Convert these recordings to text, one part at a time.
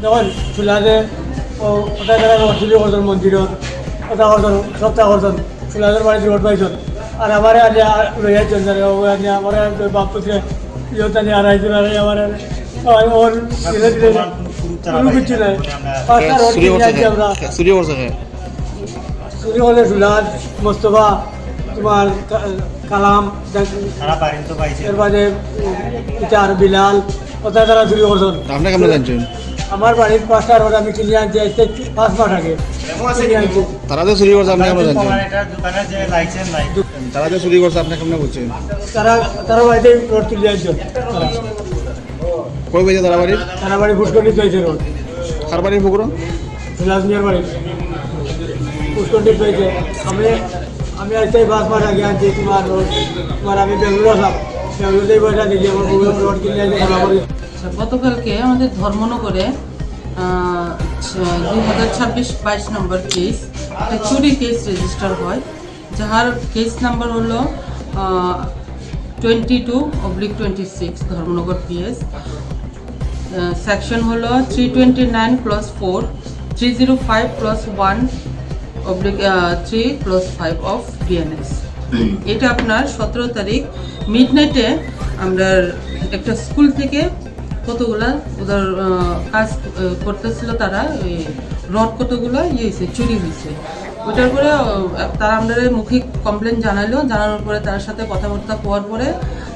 তখন চুলাতে ওটা যারা চুরি করছেন মন্দিরত ওটা করছেন সপ্তাহ করছেন চুলাদের বাড়িতে রোড পাইছেন আর আমার আজ লইয়াছেন আমার বাপ পুত্রে ইহতা নিয়ে আড়াইজন আর আমার ওর ধীরে ধীরে কোনো কিছু নাই পাঁচটা রোড কিনে আছি আমরা চুরি করছে চুরি হলে সুলাদ মোস্তফা তোমার কালাম এর বাদে ইটার বিলাল কোথায় তারা চুরি করছেন। আপনি কেমন জানছেন? আমার বাড়ির পাঁচটা রোড আমি কিনে আনছি 5 মাস আগে কিনে আনছি। তারা যে চুরি করছে আপনি কেমন জানছেন? তারা যে চুরি করছে আপনি কেমন বলছেন? তারা বাড়িতে রোড কিনে আনছেন। কই বেজে তারা বাড়ির? তারা বাড়ি ফুটকন্ডি পেয়েছে রোড কার বাড়ির পুকুর? বিলাস মিয়ার বাড়ি ফুটকন্ডি পেয়েছে। আমি আজকে 5 মাস আগে আনছি তোমার রোড তোমার আমি বেঙ্গুলো আসলাম বেঙ্গুলোতেই বসে দেখি আমার রোড কিনে আনছে ঘোরাঘুরি। গতকালকে আমাদের ধর্মনগরে 2026-22 নম্বর কেস একটা চুরি কেস রেজিস্টার হয়, যার কেস নাম্বার হলো 22/26 ধর্মনগর পিএস। সেকশন হলো 329+4 305+1/3+5 অফ বিএনএস। এটা আপনার 17 তারিখ মিডনাইটে আমরা একটা স্কুল থেকে কতগুলা ওদের কাজ করতেছিল, তারা রড কতগুলো হয়েছে চুরি হয়েছে। ওইটার পরে তারা আমরা মৌখিক কমপ্লেন জানানোর পরে তার সাথে কথাবার্তা হওয়ার পরে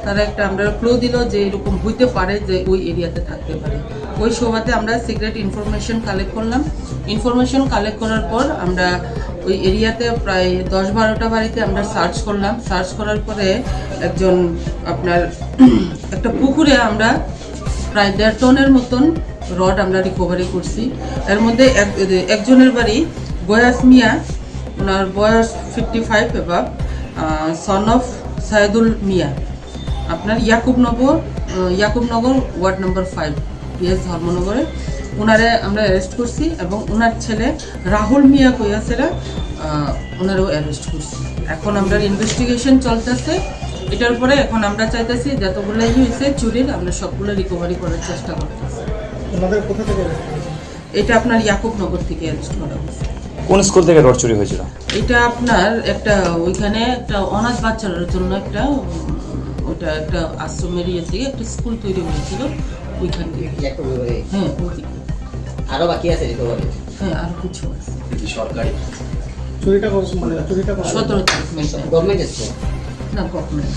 তারা একটা আমরা ক্লো দিল যে এরকম হইতে পারে যে ওই এরিয়াতে থাকতে পারে। ওই সভাতে আমরা সিক্রেট ইনফরমেশন কালেক্ট করলাম। ইনফরমেশন কালেক্ট করার পর আমরা ওই এরিয়াতে প্রায় 10-12টা বাড়িতে আমরা সার্চ করলাম। সার্চ করার পরে একজন আপনার একটা পুকুরে আমরা প্রায় 1.5 টনের মতন রড আমরা রিকভারি করছি। এর মধ্যে একজনের বাড়ি গয়াস মিয়া, ওনার বয়স 55 এবার, সন অফ সাইদুল মিয়া, আপনার ইয়াকুবনগর ওয়ার্ড নম্বর 5 পিএস ধর্মনগরে। ওনারে আমরা অ্যারেস্ট করছি এবং ওনার ছেলে রাহুল মিয়া কইয়াছেরা ওনারও অ্যারেস্ট করছি। এখন আমরা ইনভেস্টিগেশন চলতেছে এটার পরে। এখন আমরা চাইতেছি যতগুলো হয়েছে চুরির আমরা সবগুলো রিকভারি করার চেষ্টা করতেছি। এটা আপনার ইয়াকুবনগর থেকে অ্যারেস্ট করা হয়েছে। কোন স্কুল থেকে রড চুরি হয়েছিল? এটা আপনার একটা ওইখানে একটা অনাথ বাচ্চাদের জন্য একটা ওটা একটা আশ্রমের ইয়ে থেকে একটা স্কুল তৈরি হয়েছিল ওইখান থেকে। হ্যাঁ ওইদিকে আরো বাকি আছে রিকভারি। হ্যাঁ আরো কিছু আছে। সরকারি চুরিটা করছে 17 তারিখ গভর্নমেন্ট স্কুল না গভর্নমেন্ট।